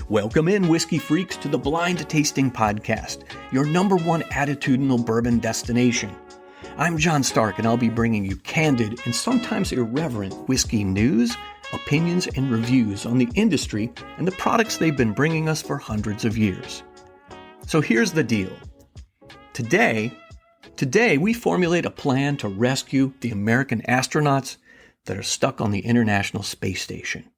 Welcome in, whiskey freaks, to the Blind Tasting Podcast, your number one attitudinal bourbon destination. I'm John Stark, and I'll be bringing you candid and sometimes irreverent whiskey news, opinions, and reviews on the industry and the products they've been bringing us for hundreds of years. So here's the deal. Today we formulate a plan to rescue the American astronauts that are stuck on the International Space Station.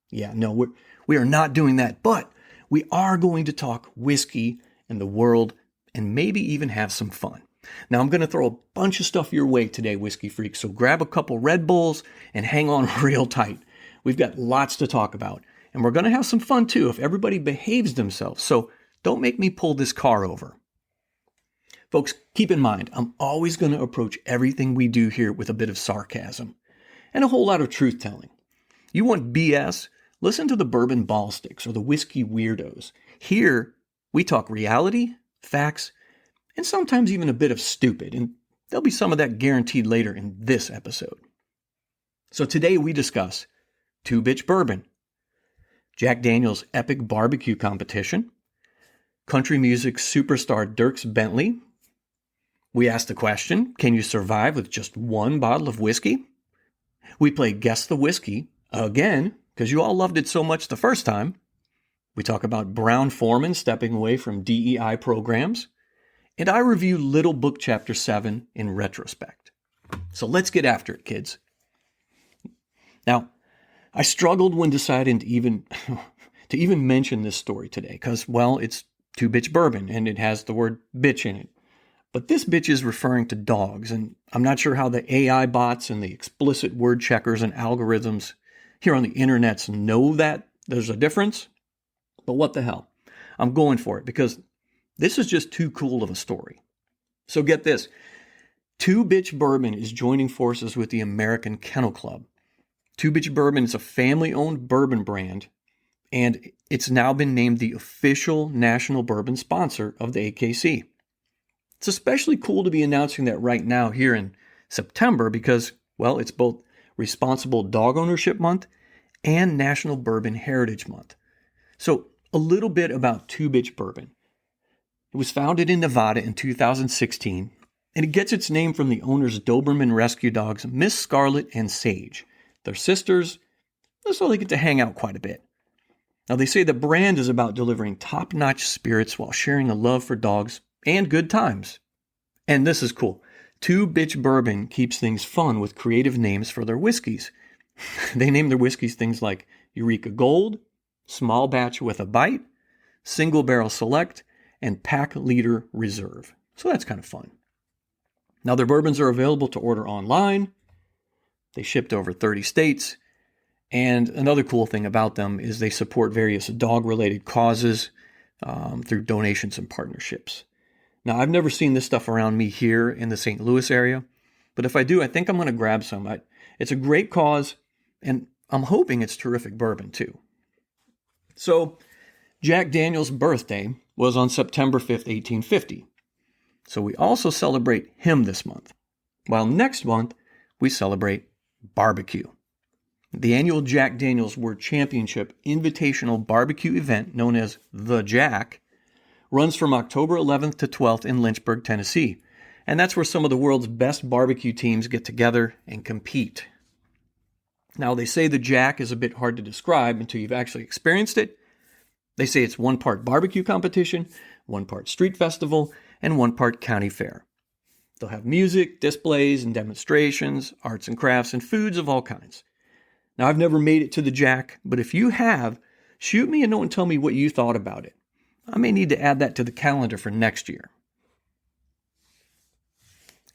Yeah, no, we are not doing that, but we are going to talk whiskey and the world and maybe even have some fun. Now, I'm going to throw a bunch of stuff your way today, whiskey freaks, so grab a couple Red Bulls and hang on real tight. We've got lots to talk about, and we're going to have some fun too if everybody behaves themselves, so don't make me pull this car over. Folks, keep in mind, I'm always going to approach everything we do here with a bit of sarcasm and a whole lot of truth-telling. You want BS? Listen to the Bourbon Ball Sticks or the Whiskey Weirdos. Here, we talk reality, facts, and sometimes even a bit of stupid, and there'll be some of that guaranteed later in this episode. So today we discuss 2-Bitch Bourbon, Jack Daniel's epic barbecue competition, country music superstar Dierks Bentley. We ask the question, can you survive with just one bottle of whiskey? We play Guess the Whiskey again, because you all loved it so much the first time. We talk about Brown-Formon stepping away from DEI programs. And I review Little Book Chapter 7 in Retrospect. So let's get after it, kids. Now, I struggled when deciding to even mention this story today, because, well, it's 2-Bitch Bourbon, and it has the word bitch in it. But this bitch is referring to dogs, and I'm not sure how the AI bots and the explicit word checkers and algorithms here on the internets know that there's a difference. But what the hell? I'm going for it because this is just too cool of a story. So get this. 2-Bitch Bourbon is joining forces with the American Kennel Club. 2-Bitch Bourbon is a family-owned bourbon brand, and it's now been named the official national bourbon sponsor of the AKC. It's especially cool to be announcing that right now here in September because, well, it's both Responsible Dog Ownership Month and National Bourbon Heritage Month. So a little bit about 2-Bitch Bourbon. It was founded in Nevada in 2016, and it gets its name from the owner's Doberman rescue dogs, Miss Scarlet and Sage. They're sisters, so they get to hang out quite a bit. Now, they say the brand is about delivering top-notch spirits while sharing a love for dogs and good times. And this is cool. 2-Bitch Bourbon keeps things fun with creative names for their whiskeys. They name their whiskeys things like Eureka Gold, Small Batch with a Bite, Single Barrel Select, and Pack Leader Reserve. So that's kind of fun. Now, their bourbons are available to order online. They ship to over 30 states. And another cool thing about them is they support various dog-related causes through donations and partnerships. Now, I've never seen this stuff around me here in the St. Louis area, but if I do, I think I'm going to grab some. It's a great cause, and I'm hoping it's terrific bourbon too. So, Jack Daniel's birthday was on September 5th, 1850. So we also celebrate him this month, while next month we celebrate barbecue. The annual Jack Daniel's World Championship Invitational Barbecue event, known as The Jack, runs from October 11th to 12th in Lynchburg, Tennessee. And that's where some of the world's best barbecue teams get together and compete. Now, they say the Jack is a bit hard to describe until you've actually experienced it. They say it's 1 part barbecue competition, 1 part street festival, and 1 part county fair. They'll have music, displays, and demonstrations, arts and crafts, and foods of all kinds. Now, I've never made it to the Jack, but if you have, shoot me a note and tell me what you thought about it. I may need to add that to the calendar for next year.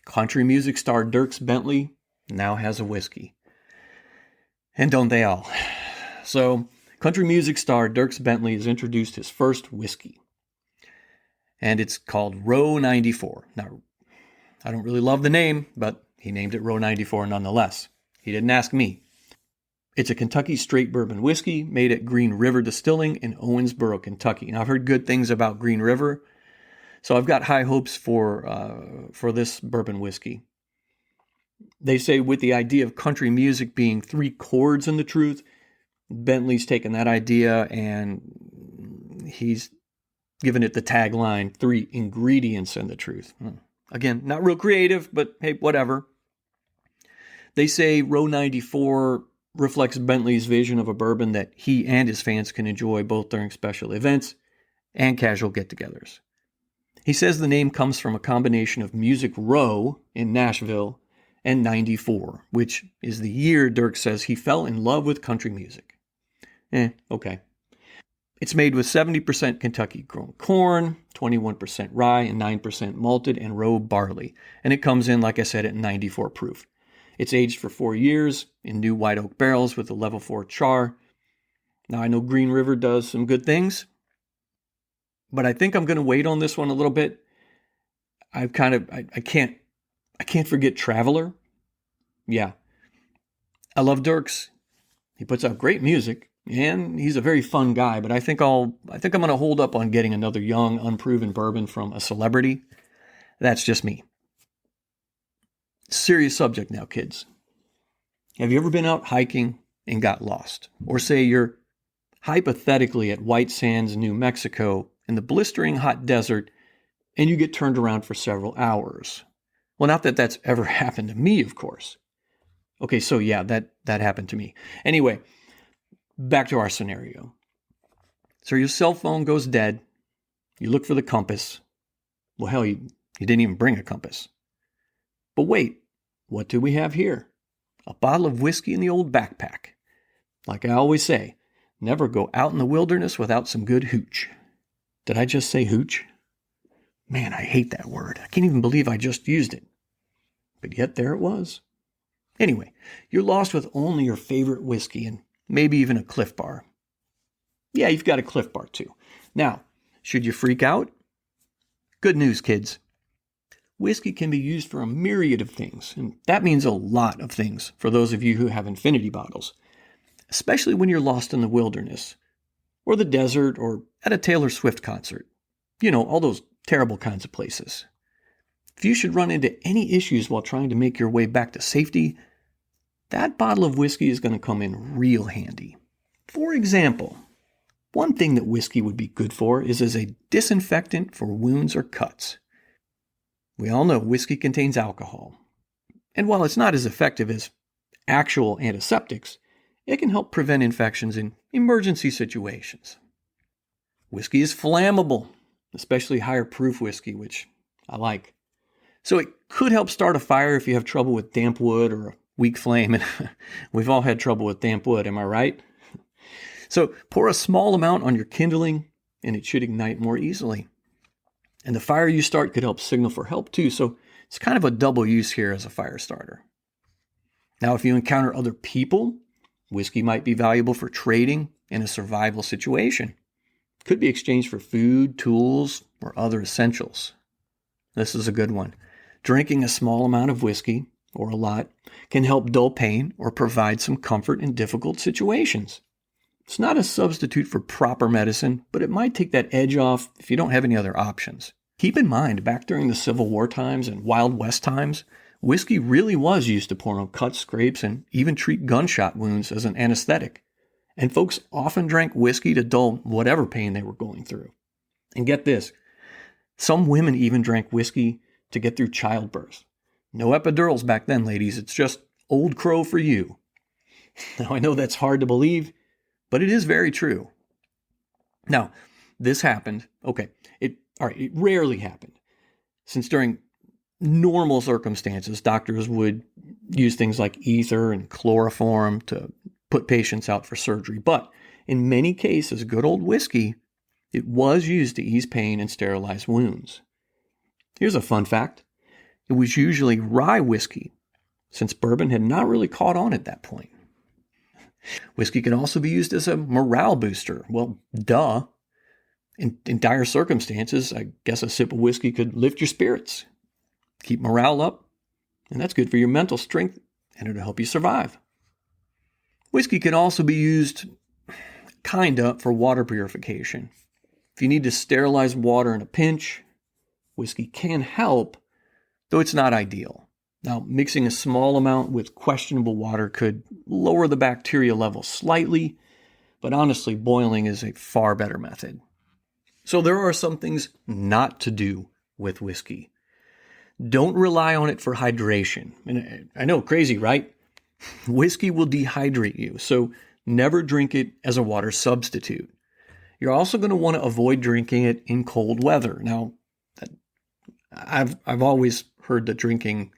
Country music star Dierks Bentley now has a whiskey. And don't they all? So, country music star Dierks Bentley has introduced his first whiskey. And it's called Row 94. Now, I don't really love the name, but he named it Row 94 nonetheless. He didn't ask me. It's a Kentucky straight bourbon whiskey made at Green River Distilling in Owensboro, Kentucky. Now, I've heard good things about Green River, so I've got high hopes for this bourbon whiskey. They say with the idea of country music being 3 chords in the truth, Bentley's taken that idea and he's given it the tagline, 3 ingredients in the truth. Again, not real creative, but hey, whatever. They say row 94 reflects Bentley's vision of a bourbon that he and his fans can enjoy both during special events and casual get-togethers. He says the name comes from a combination of Music Row in Nashville and 94, which is the year Dierks says he fell in love with country music. Okay. It's made with 70% Kentucky-grown corn, 21% rye, and 9% malted and row barley. And it comes in, like I said, at 94 proof. It's aged for 4 years in new white oak barrels with a level 4 char. Now, I know Green River does some good things, but I think I'm going to wait on this one a little bit. I can't forget Traveler. Yeah. I love Dierks. He puts out great music, and he's a very fun guy, but I think I'm going to hold up on getting another young, unproven bourbon from a celebrity. That's just me. Serious subject now, kids. Have you ever been out hiking and got lost? Or say you're hypothetically at White Sands, New Mexico, in the blistering hot desert, and you get turned around for several hours. Well, not that that's ever happened to me, of course. Okay, so yeah, that happened to me. Anyway, back to our scenario. So your cell phone goes dead. You look for the compass. Well, hell, you didn't even bring a compass. But wait, what do we have here? A bottle of whiskey in the old backpack. Like I always say, never go out in the wilderness without some good hooch. Did I just say hooch? Man, I hate that word. I can't even believe I just used it. But yet there it was. Anyway, you're lost with only your favorite whiskey and maybe even a Cliff Bar. Yeah, you've got a Cliff Bar too. Now, should you freak out? Good news, kids. Whiskey can be used for a myriad of things, and that means a lot of things for those of you who have infinity bottles, especially when you're lost in the wilderness, or the desert, or at a Taylor Swift concert. You know, all those terrible kinds of places. If you should run into any issues while trying to make your way back to safety, that bottle of whiskey is going to come in real handy. For example, one thing that whiskey would be good for is as a disinfectant for wounds or cuts. We all know whiskey contains alcohol, and while it's not as effective as actual antiseptics, it can help prevent infections in emergency situations. Whiskey is flammable, especially higher proof whiskey, which I like. So it could help start a fire if you have trouble with damp wood or a weak flame, and we've all had trouble with damp wood, am I right? So pour a small amount on your kindling, and it should ignite more easily. And the fire you start could help signal for help too, so it's kind of a double use here as a fire starter. Now, if you encounter other people, whiskey might be valuable for trading in a survival situation. It could be exchanged for food, tools, or other essentials. This is a good one. Drinking a small amount of whiskey, or a lot, can help dull pain or provide some comfort in difficult situations. It's not a substitute for proper medicine, but it might take that edge off if you don't have any other options. Keep in mind, back during the Civil War times and Wild West times, whiskey really was used to pour on cuts, scrapes, and even treat gunshot wounds as an anesthetic. And folks often drank whiskey to dull whatever pain they were going through. And get this, some women even drank whiskey to get through childbirth. No epidurals back then, ladies. It's just old crow for you. Now, I know that's hard to believe, but it is very true. Now, this happened. Okay, it rarely happened. Since during normal circumstances, doctors would use things like ether and chloroform to put patients out for surgery. But in many cases, good old whiskey, it was used to ease pain and sterilize wounds. Here's a fun fact. It was usually rye whiskey, since bourbon had not really caught on at that point. Whiskey can also be used as a morale booster. Well, duh. In dire circumstances, I guess a sip of whiskey could lift your spirits, keep morale up, and that's good for your mental strength, and it'll help you survive. Whiskey can also be used, kinda, for water purification. If you need to sterilize water in a pinch, whiskey can help, though it's not ideal. Now, mixing a small amount with questionable water could lower the bacteria level slightly, but honestly, boiling is a far better method. So there are some things not to do with whiskey. Don't rely on it for hydration. And I know, crazy, right? Whiskey will dehydrate you, so never drink it as a water substitute. You're also going to want to avoid drinking it in cold weather. Now, I've always heard that drinking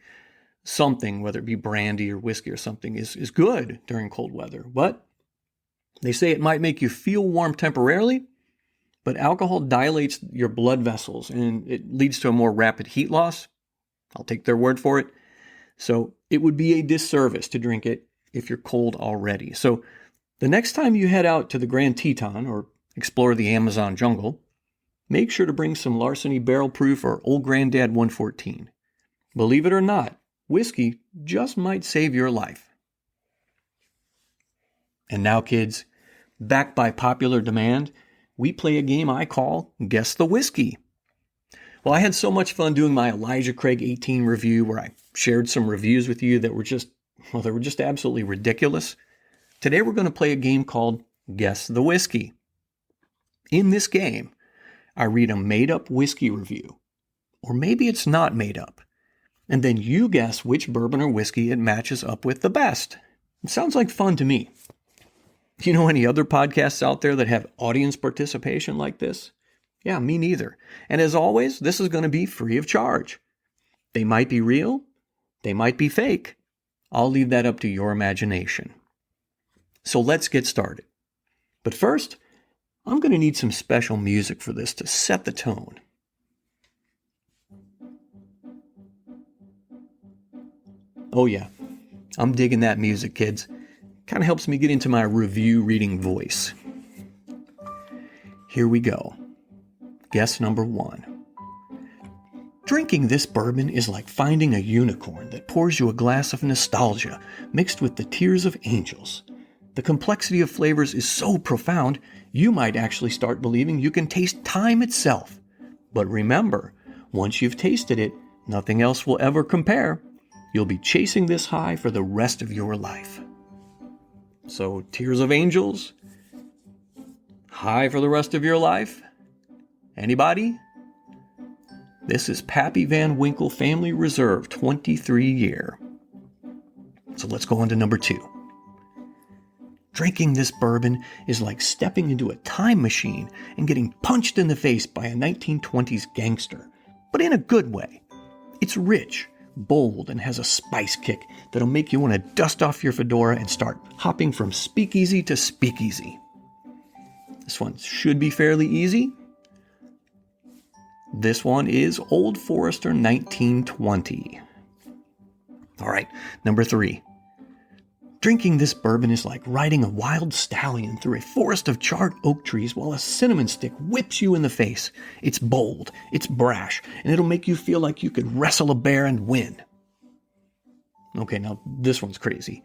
something, whether it be brandy or whiskey or something, is good during cold weather. But they say it might make you feel warm temporarily, but alcohol dilates your blood vessels and it leads to a more rapid heat loss. I'll take their word for it. So it would be a disservice to drink it if you're cold already. So the next time you head out to the Grand Teton or explore the Amazon jungle, make sure to bring some Larceny Barrel Proof or Old Granddad 114. Believe it or not, whiskey just might save your life. And now, kids, backed by popular demand, we play a game I call Guess the Whiskey. Well, I had so much fun doing my Elijah Craig 18 review where I shared some reviews with you that were just absolutely ridiculous. Today we're going to play a game called Guess the Whiskey. In this game, I read a made-up whiskey review, or maybe it's not made up, and then you guess which bourbon or whiskey it matches up with the best. It sounds like fun to me. Do you know any other podcasts out there that have audience participation like this? Yeah, me neither. And as always, this is going to be free of charge. They might be real, they might be fake. I'll leave that up to your imagination. So let's get started. But first, I'm going to need some special music for this to set the tone. Oh yeah, I'm digging that music, kids. Kind of helps me get into my review reading voice. Here we go. Guess number 1. Drinking this bourbon is like finding a unicorn that pours you a glass of nostalgia mixed with the tears of angels. The complexity of flavors is so profound, you might actually start believing you can taste time itself. But remember, once you've tasted it, nothing else will ever compare. You'll be chasing this high for the rest of your life. So, tears of angels? High for the rest of your life? Anybody? This is Pappy Van Winkle Family Reserve 23 year. So let's go on to number 2. Drinking this bourbon is like stepping into a time machine and getting punched in the face by a 1920s gangster, but in a good way. It's rich, bold, and has a spice kick that'll make you want to dust off your fedora and start hopping from speakeasy to speakeasy. This one should be fairly easy. This one is Old Forester 1920. All right, number 3. Drinking this bourbon is like riding a wild stallion through a forest of charred oak trees while a cinnamon stick whips you in the face. It's bold, it's brash, and it'll make you feel like you could wrestle a bear and win. Okay, now this one's crazy.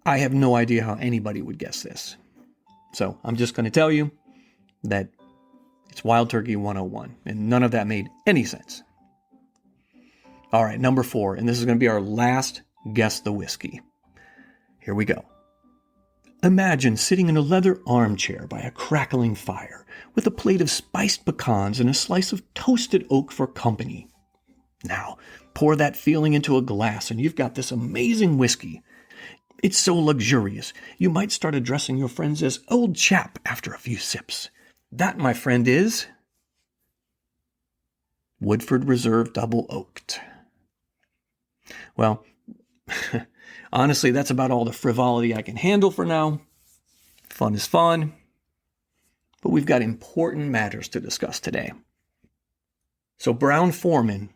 I have no idea how anybody would guess this. So I'm just going to tell you that it's Wild Turkey 101, and none of that made any sense. All right, number 4, and this is going to be our last Guess the Whiskey. Here we go. Imagine sitting in a leather armchair by a crackling fire with a plate of spiced pecans and a slice of toasted oak for company. Now, pour that feeling into a glass and you've got this amazing whiskey. It's so luxurious, you might start addressing your friends as old chap after a few sips. That, my friend, is Woodford Reserve Double Oaked. Well, honestly, that's about all the frivolity I can handle for now. Fun is fun, but we've got important matters to discuss today. So Brown-Formon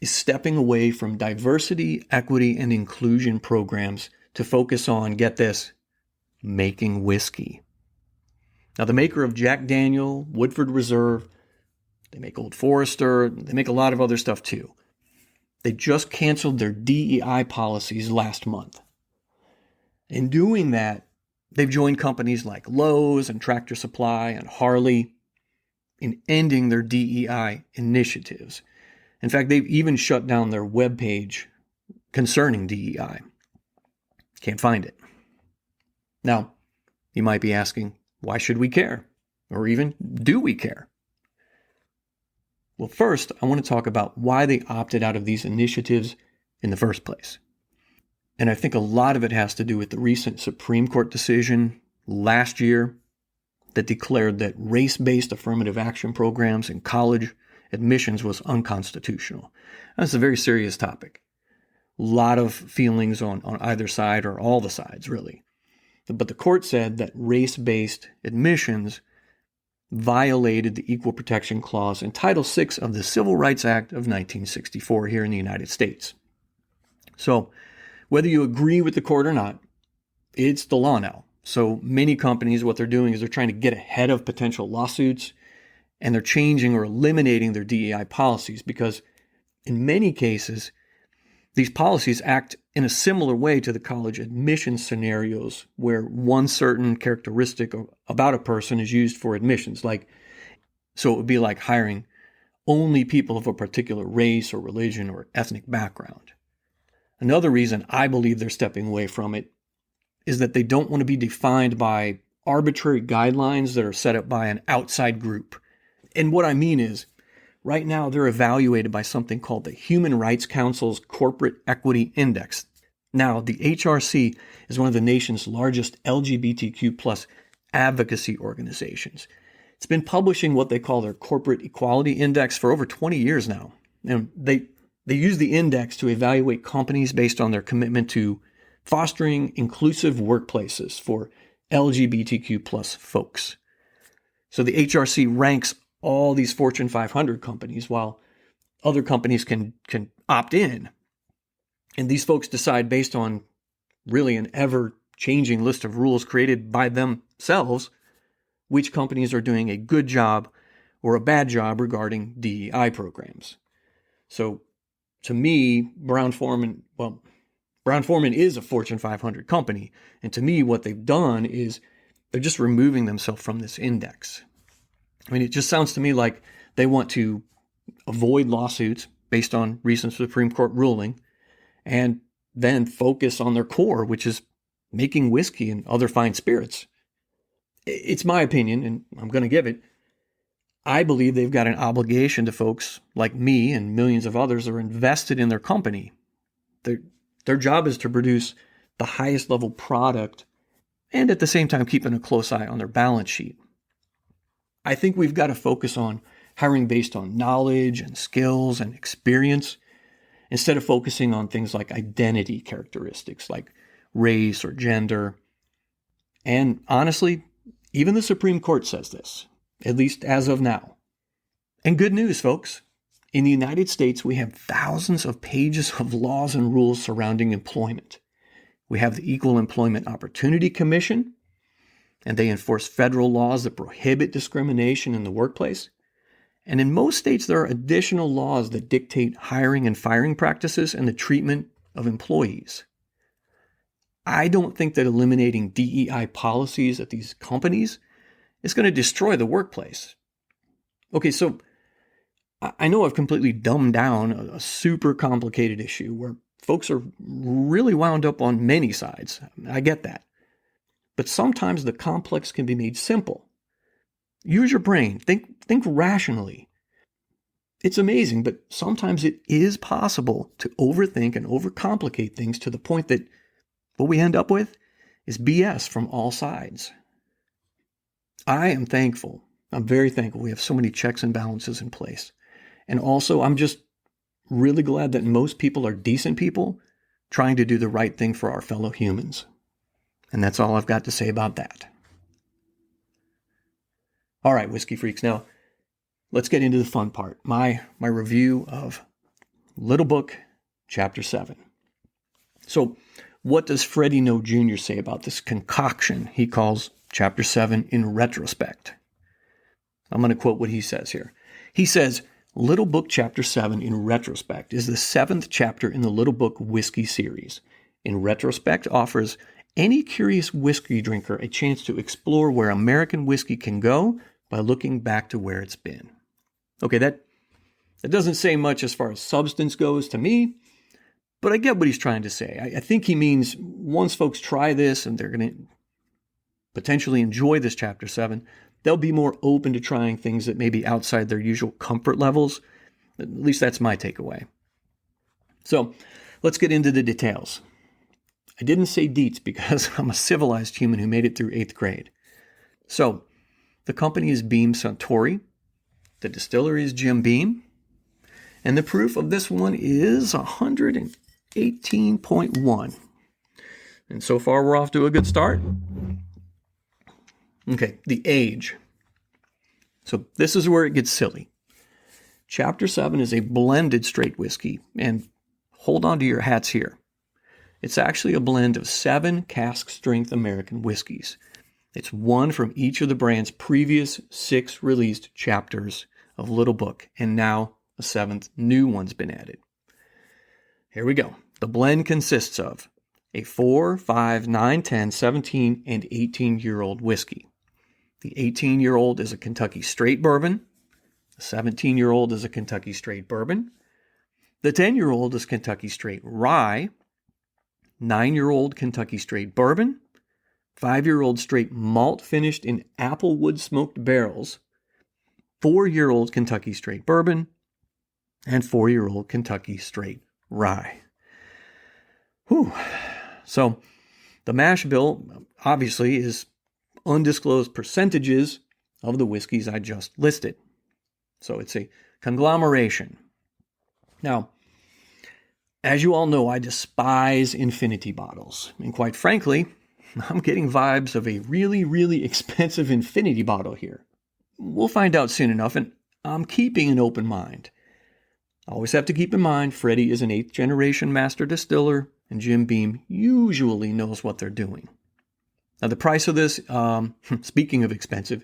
is stepping away from diversity, equity, and inclusion programs to focus on, get this, making whiskey. Now, the maker of Jack Daniel, Woodford Reserve, they make Old Forester, they make a lot of other stuff too. They just canceled their DEI policies last month. In doing that, they've joined companies like Lowe's and Tractor Supply and Harley in ending their DEI initiatives. In fact, they've even shut down their webpage concerning DEI. Can't find it. Now, you might be asking, Why should we care? Or even, do we care? Well, first, I want to talk about why they opted out of these initiatives in the first place. And I think a lot of it has to do with the recent Supreme Court decision last year that declared that race-based affirmative action programs in college admissions was unconstitutional. That's a very serious topic. A lot of feelings on either side, or all the sides, really. But the court said that race-based admissions violated the Equal Protection Clause in Title VI of the Civil Rights Act of 1964 here in the United States. So, whether you agree with the court or not, it's the law now. So many companies, what they're doing is they're trying to get ahead of potential lawsuits, and they're changing or eliminating their DEI policies because in many cases, these policies act in a similar way to the college admissions scenarios where one certain characteristic about a person is used for admissions. So it would be like hiring only people of a particular race or religion or ethnic background. Another reason I believe they're stepping away from it is that they don't want to be defined by arbitrary guidelines that are set up by an outside group. And what I mean is, right now they're evaluated by something called the Human Rights Council's Corporate Equity Index. Now, the HRC is one of the nation's largest LGBTQ plus advocacy organizations. It's been publishing what they call their Corporate Equality Index for over 20 years now. And they use the index to evaluate companies based on their commitment to fostering inclusive workplaces for LGBTQ plus folks. So the HRC ranks all these Fortune 500 companies while other companies can opt in. And these folks decide based on really an ever-changing list of rules created by themselves which companies are doing a good job or a bad job regarding DEI programs. So to me, Brown-Formon is a Fortune 500 company. And to me, what they've done is they're just removing themselves from this index. I mean, it just sounds to me like they want to avoid lawsuits based on recent Supreme Court ruling and then focus on their core, which is making whiskey and other fine spirits. It's my opinion, and I'm going to give it. I believe they've got an obligation to folks like me and millions of others that are invested in their company. Their job is to produce the highest level product and at the same time keeping a close eye on their balance sheet. I think we've got to focus on hiring based on knowledge and skills and experience instead of focusing on things like identity characteristics like race or gender. And honestly, even the Supreme Court says this, at least as of now. And good news, folks. In the United States, we have thousands of pages of laws and rules surrounding employment. We have the Equal Employment Opportunity Commission, and they enforce federal laws that prohibit discrimination in the workplace. And in most states, there are additional laws that dictate hiring and firing practices and the treatment of employees. I don't think that eliminating DEI policies at these companies is going to destroy the workplace. Okay, so I know I've completely dumbed down a super complicated issue where folks are really wound up on many sides. I get that. But sometimes the complex can be made simple. Use your brain. Think rationally. It's amazing, but sometimes it is possible to overthink and overcomplicate things to the point that what we end up with is BS from all sides. I am thankful. I'm very thankful we have so many checks and balances in place. And also, I'm just really glad that most people are decent people trying to do the right thing for our fellow humans. And that's all I've got to say about that. All right, Whiskey Freaks, now let's get into the fun part. My review of Little Book, Chapter 7. So, what does Freddie No Jr. say about this concoction he calls Chapter 7 in retrospect? I'm going to quote what he says here. He says, Little Book Chapter 7 in retrospect is the 7th chapter in the Little Book Whiskey series. In retrospect offers any curious whiskey drinker a chance to explore where American whiskey can go by looking back to where it's been. Okay, that doesn't say much as far as substance goes to me, but I get what he's trying to say. I think he means once folks try this and they're going to potentially enjoy this Chapter 7, they'll be more open to trying things that may be outside their usual comfort levels. At least that's my takeaway. So let's get into the details. I didn't say Dietz because I'm a civilized human who made it through 8th grade. So the company is Beam Suntory. The distillery is Jim Beam. And the proof of this one is 118.1. And so far we're off to a good start. Okay, the age. So this is where it gets silly. Chapter 7 is a blended straight whiskey. And hold on to your hats here. It's actually a blend of 7 cask-strength American whiskeys. It's one from each of the brand's previous 6 released chapters of Little Book, and now a 7th new one's been added. Here we go. The blend consists of a 4, 5, 9, 10, 17, and 18-year-old whiskey. The 18-year-old is a Kentucky straight bourbon. The 17-year-old is a Kentucky straight bourbon. The 10-year-old is Kentucky straight rye. 9-year-old Kentucky straight bourbon. 5-year-old straight malt finished in apple wood smoked barrels. 4-year-old Kentucky straight bourbon. And 4-year-old Kentucky straight rye. Whew. So the mash bill obviously is undisclosed percentages of the whiskeys I just listed. So it's a conglomeration. Now, as you all know, I despise infinity bottles. And quite frankly, I'm getting vibes of a really, really expensive infinity bottle here. We'll find out soon enough, and I'm keeping an open mind. I always have to keep in mind Freddie is an 8th generation master distiller, and Jim Beam usually knows what they're doing. Now the price of this, speaking of expensive,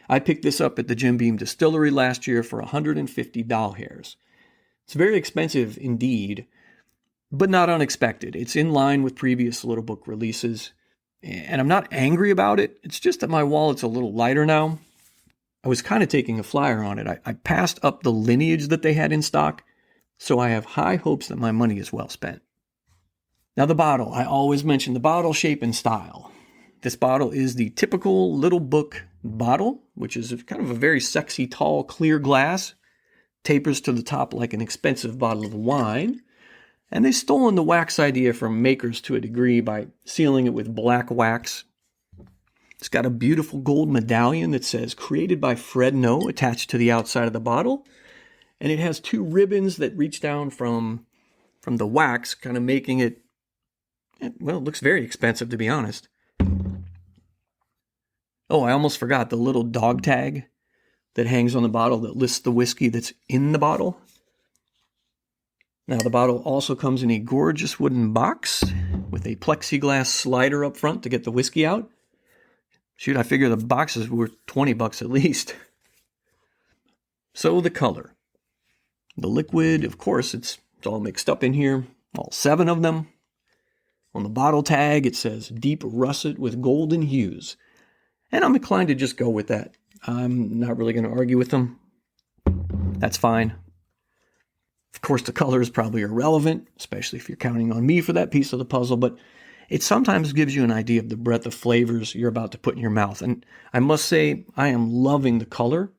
I picked this up at the Jim Beam distillery last year for $150. It's very expensive indeed, but not unexpected. It's in line with previous Little Book releases, and I'm not angry about it. It's just that my wallet's a little lighter now. I was kind of taking a flyer on it. I passed up the lineage that they had in stock, so I have high hopes that my money is well spent. Now the bottle. I always mention the bottle shape and style. This bottle is the typical Little Book bottle, which is kind of a very sexy, tall, clear glass. Tapers to the top like an expensive bottle of wine. And they've stolen the wax idea from makers to a degree by sealing it with black wax. It's got a beautiful gold medallion that says created by Fred No attached to the outside of the bottle. And it has 2 ribbons that reach down from the wax, kind of making it, well, it looks very expensive to be honest. Oh, I almost forgot the little dog tag that hangs on the bottle that lists the whiskey that's in the bottle. Now, the bottle also comes in a gorgeous wooden box with a plexiglass slider up front to get the whiskey out. Shoot, I figure the box is worth $20 at least. So the color. The liquid, of course, it's all mixed up in here. All 7 of them. On the bottle tag, it says deep russet with golden hues. And I'm inclined to just go with that. I'm not really going to argue with them. That's fine. Of course, the color is probably irrelevant, especially if you're counting on me for that piece of the puzzle, but it sometimes gives you an idea of the breadth of flavors you're about to put in your mouth. And I must say, I am loving the color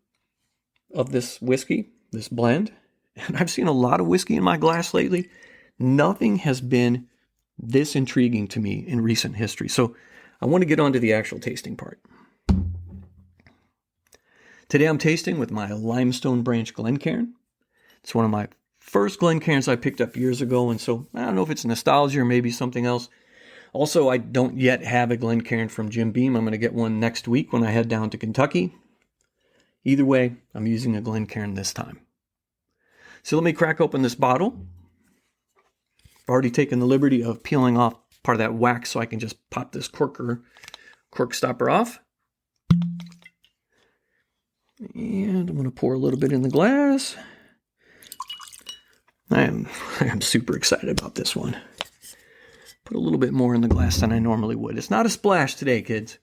of this whiskey, this blend. And I've seen a lot of whiskey in my glass lately. Nothing has been this intriguing to me in recent history. So I want to get on to the actual tasting part. Today I'm tasting with my Limestone Branch Glencairn. It's one of my first Glencairns I picked up years ago, and so I don't know if it's nostalgia or maybe something else. Also, I don't yet have a Glencairn from Jim Beam. I'm going to get one next week when I head down to Kentucky. Either way, I'm using a Glencairn this time. So let me crack open this bottle. I've already taken the liberty of peeling off part of that wax so I can just pop this cork stopper off. And I'm going to pour a little bit in the glass. I am super excited about this one. Put a little bit more in the glass than I normally would. It's not a splash today, kids.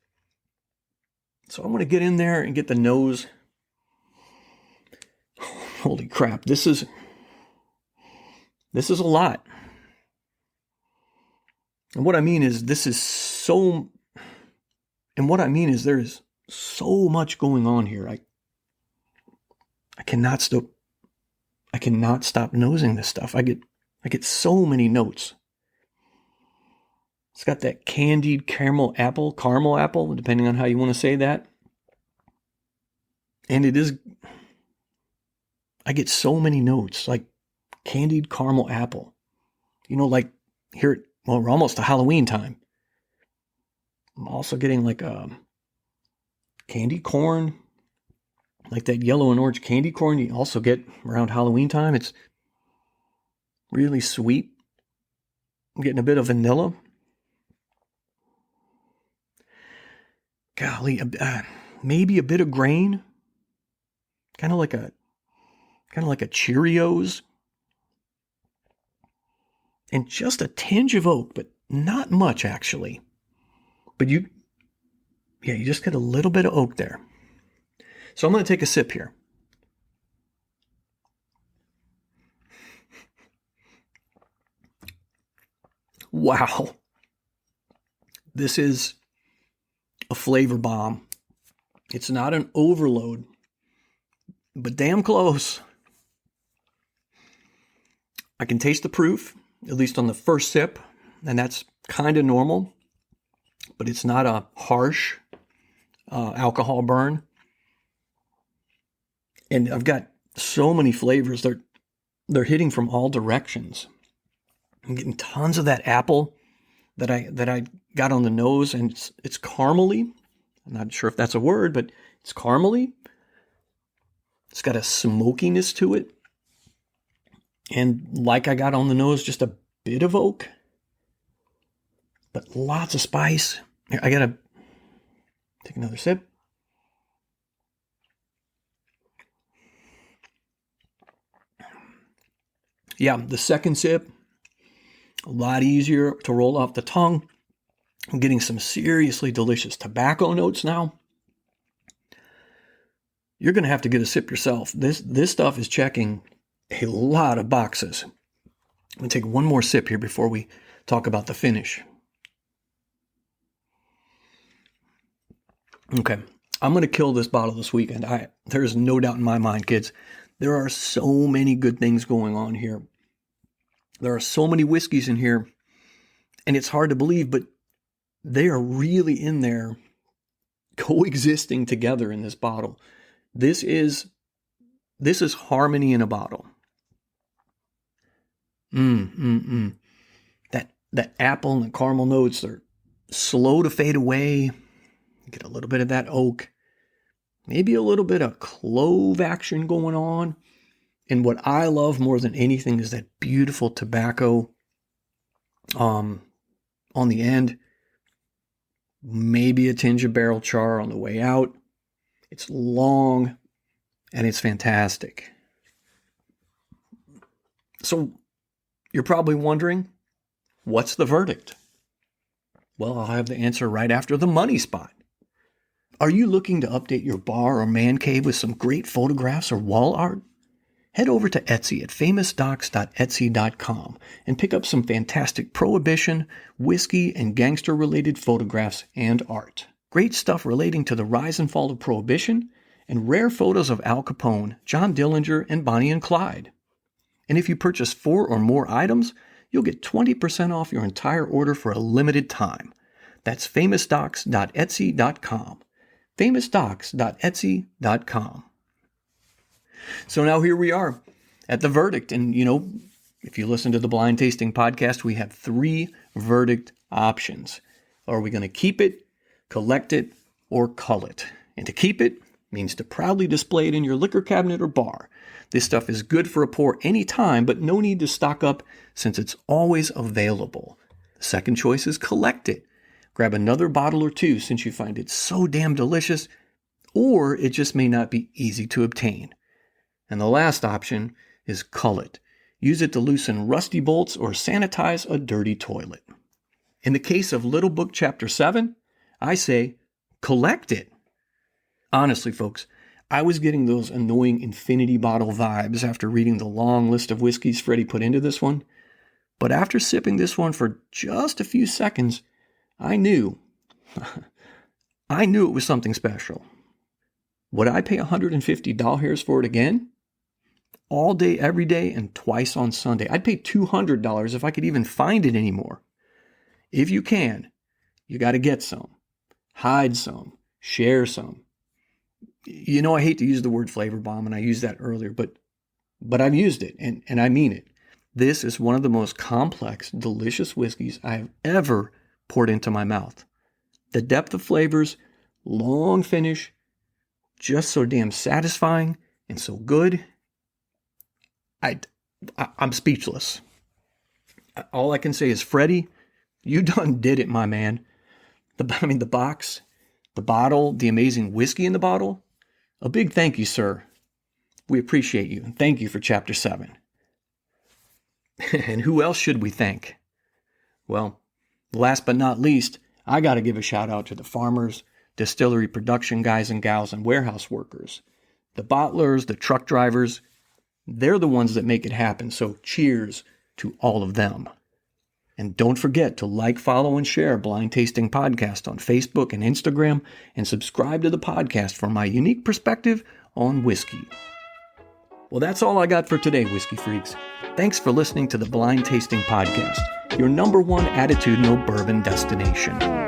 So I'm going to get in there and get the nose. Holy crap, this is a lot. And what I mean is this is so And what I mean is there's so much going on here. I cannot stop nosing this stuff. I get so many notes. It's got that candied caramel apple, depending on how you want to say that. And I get so many notes, like candied caramel apple. Like here, we're almost to Halloween time. I'm also getting like candy corn, like that yellow and orange candy corn you also get around Halloween time. It's really sweet. I'm getting a bit of vanilla. Golly, maybe a bit of grain, kind of like a Cheerios, and just a tinge of oak, but not much actually. But you just get a little bit of oak there. So I'm going to take a sip here. Wow, this is a flavor bomb. It's not an overload, but damn close. I can taste the proof, at least on the first sip, and that's kind of normal, but it's not a harsh alcohol burn. And I've got so many flavors. They're hitting from all directions. I'm getting tons of that apple that I got on the nose, and it's caramely. I'm not sure if that's a word, but it's caramely. It's got a smokiness to it. And like I got on the nose, just a bit of oak, but lots of spice. I gotta take another sip. Yeah, the second sip, a lot easier to roll off the tongue. I'm getting some seriously delicious tobacco notes now. You're going to have to get a sip yourself. This stuff is checking a lot of boxes. I'm going to take one more sip here before we talk about the finish. Okay, I'm going to kill this bottle this weekend. There's no doubt in my mind, kids. There are so many good things going on here. There are so many whiskeys in here, and it's hard to believe, but they are really in there coexisting together in this bottle. This is harmony in a bottle. That apple and the caramel notes are slow to fade away. You get a little bit of that oak. Maybe a little bit of clove action going on. And what I love more than anything is that beautiful tobacco on the end. Maybe a tinge of barrel char on the way out. It's long and it's fantastic. So you're probably wondering, what's the verdict? Well, I'll have the answer right after the money spot. Are you looking to update your bar or man cave with some great photographs or wall art? Head over to Etsy at famousdocs.etsy.com and pick up some fantastic prohibition, whiskey, and gangster-related photographs and art. Great stuff relating to the rise and fall of Prohibition, and rare photos of Al Capone, John Dillinger, and Bonnie and Clyde. And if you purchase 4 or more items, you'll get 20% off your entire order for a limited time. That's famousdocs.etsy.com. famousdocs.etsy.com. So now here we are at the verdict. And, if you listen to the Blind Tasting Podcast, we have 3 verdict options. Are we going to keep it, collect it, or cull it? And to keep it means to proudly display it in your liquor cabinet or bar. This stuff is good for a pour anytime, but no need to stock up since it's always available. The second choice is collect it. Grab another bottle or 2 since you find it so damn delicious, or it just may not be easy to obtain. And the last option is cull it. Use it to loosen rusty bolts or sanitize a dirty toilet. In the case of Little Book Chapter 7, I say collect it. Honestly, folks, I was getting those annoying infinity bottle vibes after reading the long list of whiskeys Freddie put into this one. But after sipping this one for just a few seconds, I knew I knew it was something special. Would I pay $150 for it again? All day, every day, and twice on Sunday. I'd pay $200 if I could even find it anymore. If you can, you got to get some. Hide some. Share some. You know, I hate to use the word flavor bomb, and I used that earlier, but I've used it, and I mean it. This is one of the most complex, delicious whiskeys I have ever poured into my mouth. The depth of flavors, long finish, just so damn satisfying and so good. I'm speechless. All I can say is, Freddie, you done did it, my man. The box, the bottle, the amazing whiskey in the bottle. A big thank you, sir. We appreciate you, and thank you for Chapter 7. And who else should we thank? Well, last but not least, I got to give a shout out to the farmers, distillery production guys and gals, and warehouse workers. The bottlers, the truck drivers, they're the ones that make it happen, so cheers to all of them. And don't forget to like, follow, and share Blind Tasting Podcast on Facebook and Instagram, and subscribe to the podcast for my unique perspective on whiskey. Well, that's all I got for today, Whiskey Freaks. Thanks for listening to the Blind Tasting Podcast, your #1 attitudinal bourbon destination.